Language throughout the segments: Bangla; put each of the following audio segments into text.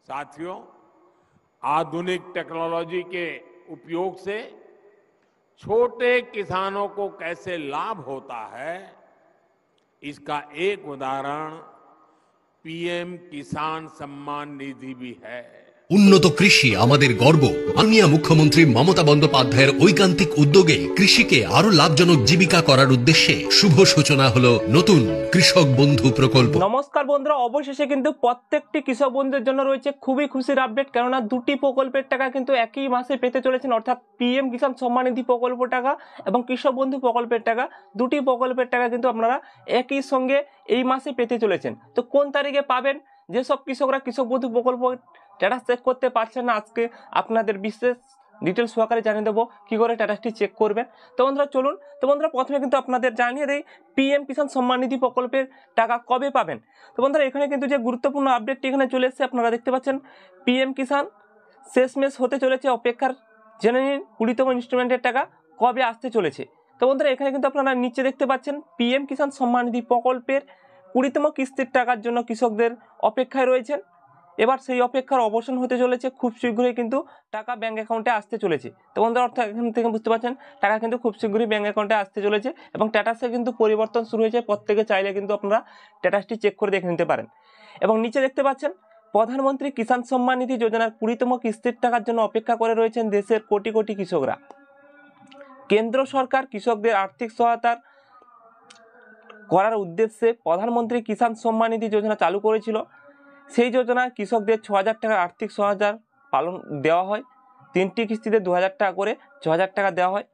साथियों, आधुनिक टेक्नोलॉजी के उपयोग से छोटे किसानों को कैसे लाभ होता है, इसका एक उदाहरण पीएम किसान सम्मान निधि भी है। উন্নত কৃষি আমাদের গর্ব। মাননীয় মুখ্যমন্ত্রী মমতা বন্দ্যোপাধ্যায়ের ঐকান্তিক উদ্যোগে কৃষিকে আরো লাভজনক জীবিকা করার উদ্দেশ্যে শুভ সূচনা হলো নতুন কৃষক বন্ধু প্রকল্প। নমস্কার বন্ধুরা, অবশেষে কিন্তু প্রত্যেকটি কৃষক বন্ধুদের জন্য রয়েছে খুবই খুশির আপডেট, কেননা দুটি প্রকল্পের টাকা কিন্তু একই মাসে পেতে চলেছেন, অর্থাৎ পিএম কিষাণ সম্মান নিধি প্রকল্প টাকা এবং কৃষক বন্ধু প্রকল্পের টাকা। দুটি প্রকল্পের টাকা কিন্তু আপনারা একই সঙ্গে এই মাসে পেতে চলেছেন। তো কোন তারিখে পাবেন, যেসব কৃষকরা কৃষক বন্ধু প্রকল্প স্ট্যাটাস চেক করতে পারছেন না, আজকে আপনাদের বিশেষ ডিটেলস সহকারে জানিয়ে দেবো কী করে স্ট্যাটাসটি চেক করবেন। তো বন্ধুরা চলুন, তো বন্ধুরা প্রথমে কিন্তু আপনাদের জানিয়ে দেই পিএম কিষাণ সম্মান নিধি প্রকল্পের টাকা কবে পাবেন। তো বন্ধুরা এখানে কিন্তু যে গুরুত্বপূর্ণ আপডেটটি এখানে চলে এসেছে, আপনারা দেখতে পাচ্ছেন পিএম কিষাণ শেষমেশ হতে চলেছে, অপেক্ষার জেনে নিন 20তম ইনস্টলমেন্টের টাকা কবে আসতে চলেছে। তো বন্ধুরা এখানে কিন্তু আপনারা নিচে দেখতে পাচ্ছেন পিএম কিষাণ সম্মান নিধি প্রকল্পের 20তম কিস্তির টাকার জন্য কৃষকদের অপেক্ষায় রয়েছেন। এবার সেই অপেক্ষার অবসান হতে চলেছে, খুব শীঘ্রই কিন্তু টাকা ব্যাঙ্ক অ্যাকাউন্টে আসতে চলেছে। তো বন্ধুরা অর্থাৎ এখান থেকে বুঝতে পারছেন টাকা কিন্তু খুব শীঘ্রই ব্যাঙ্ক অ্যাকাউন্টে আসতে চলেছে এবং স্ট্যাটাসে কিন্তু পরিবর্তন শুরু হয়েছে। প্রত্যেকে চাইলে কিন্তু আপনারা স্ট্যাটাসটি চেক করে দেখে নিতে পারেন। এবং নিচে দেখতে পাচ্ছেন প্রধানমন্ত্রী কিষাণ সম্মান নিধি যোজনার 20তম কিস্তির টাকার জন্য অপেক্ষা করে রয়েছেন দেশের কোটি কোটি কৃষকরা। কেন্দ্র সরকার কৃষকদের আর্থিক সহায়তার করার উদ্দেশ্যে প্রধানমন্ত্রী কিষাণ সম্মান নিধি যোজনা চালু করেছিল। সেই যোজনায় কৃষকদের 6,000 টাকার আর্থিক সহায়তা দেওয়া হয়। 3টি কিস্তিতে 2,000 টাকা করে 6,000 টাকা দেওয়া হয়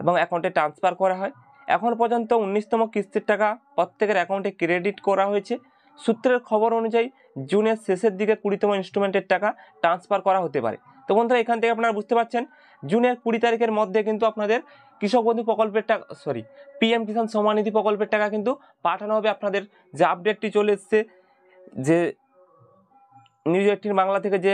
এবং অ্যাকাউন্টে ট্রান্সফার করা হয়। এখন পর্যন্ত 19তম কিস্তির টাকা প্রত্যেকের অ্যাকাউন্টে ক্রেডিট করা হয়েছে। সূত্রের খবর অনুযায়ী জুনের শেষের দিকে 20তম ইনস্টলমেন্টের টাকা ট্রান্সফার করা হতে পারে। তো বন্ধুরা এখান থেকে আপনারা বুঝতে পারছেন জুনের 20 তারিখের মধ্যে কিন্তু আপনাদের কৃষক বন্ধু প্রকল্পের টাকা পিএম কিষাণ সম্মান নিধি প্রকল্পের টাকা কিন্তু পাঠানো হবে। আপনাদের যে আপডেটটি চলে এসছে, যে নিউজ 18 বাংলা থেকে যে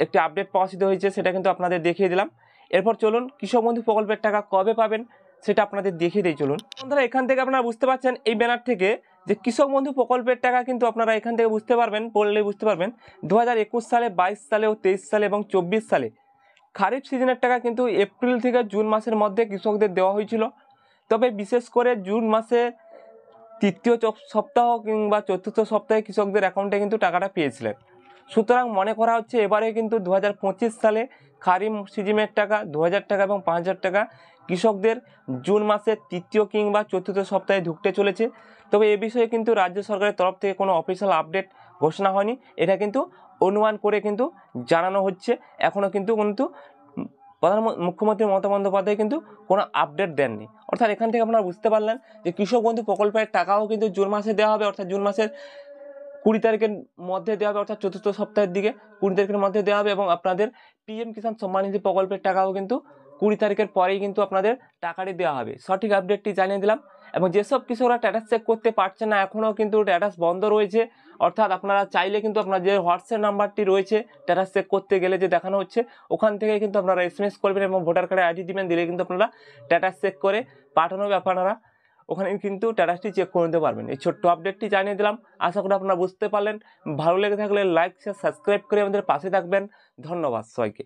একটি আপডেট প্রকাশিত হয়েছে, সেটা কিন্তু আপনাদের দেখিয়ে দিলাম। এরপর চলুন কৃষক বন্ধু প্রকল্পের টাকা কবে পাবেন সেটা আপনাদের দেখিয়ে দিই। চলুন বন্ধুরা, এখান থেকে আপনারা বুঝতে পারছেন এই ব্যানার থেকে যে কৃষক বন্ধু প্রকল্পের টাকা কিন্তু আপনারা এখান থেকে বুঝতে পারবেন, পড়লেই বুঝতে পারবেন 2021 সালে, 22 সালে ও 23 সালে এবং 24 সালে খারিফ সিজনের টাকা কিন্তু এপ্রিল থেকে জুন মাসের মধ্যে কৃষকদের দেওয়া হয়েছিল। তবে বিশেষ করে জুন মাসে তৃতীয় সপ্তাহ কিংবা চতুর্থ সপ্তাহে কৃষকদের অ্যাকাউন্টে কিন্তু টাকাটা পেয়েছিলেন। সুতরাং মনে করা হচ্ছে এবারে কিন্তু 2025 সালে খারিফ সিজনের টাকা 2,000 টাকা এবং 5,000 টাকা কৃষকদের জুন মাসের তৃতীয় কিংবা চতুর্থ সপ্তাহে ঢুকতে চলেছে। তবে এ বিষয়ে কিন্তু রাজ্য সরকারের তরফ থেকে কোনো অফিসিয়াল আপডেট ঘোষণা হয়নি, এটা কিন্তু অনুমান করে কিন্তু জানানো হচ্ছে। এখনও কিন্তু মুখ্যমন্ত্রী মমতা বন্দ্যোপাধ্যায় কিন্তু কোনো আপডেট দেননি। অর্থাৎ এখান থেকে আপনারা বুঝতে পারলেন যে কৃষক বন্ধু প্রকল্পের টাকাও কিন্তু জুন মাসে দেওয়া হবে, অর্থাৎ জুন মাসের 20 তারিখের মধ্যে দেওয়া হবে, অর্থাৎ চতুর্থ সপ্তাহের দিকে 20 তারিখের মধ্যে দেওয়া হবে। এবং আপনাদের পিএম কিষাণ সম্মান নিধি প্রকল্পের টাকাও কিন্তু 20 তারিখের পরেই কিন্তু আপনাদের টাকাটি দেওয়া হবে। সঠিক আপডেটটি জানিয়ে দিলাম। এবং যেসব কৃষকরা স্ট্যাটাস চেক করতে পারছেন না, এখনও কিন্তু স্ট্যাটাস বন্ধ রয়েছে, অর্থাৎ আপনারা চাইলে কিন্তু আপনার যে হোয়াটসঅ্যাপ নাম্বারটি রয়েছে স্ট্যাটাস চেক করতে গেলে যে দেখানো হচ্ছে, ওখান থেকে কিন্তু আপনারা এসএমএস করবেন এবং ভোটার কার্ডে আইডি দিবেন, দিলে কিন্তু আপনারা স্ট্যাটাস চেক করে পাঠানো হবে। আপনারা ওখানে কিন্তু স্ট্যাটাসটি চেক করে নিতে পারবেন। এই ছোট্ট আপডেটটি জানিয়ে দিলাম, আশা করি আপনারা বুঝতে পারলেন। ভালো লেগে থাকলে লাইক, শেয়ার, সাবস্ক্রাইব করে আমাদের পাশে থাকবেন। ধন্যবাদ সবাইকে।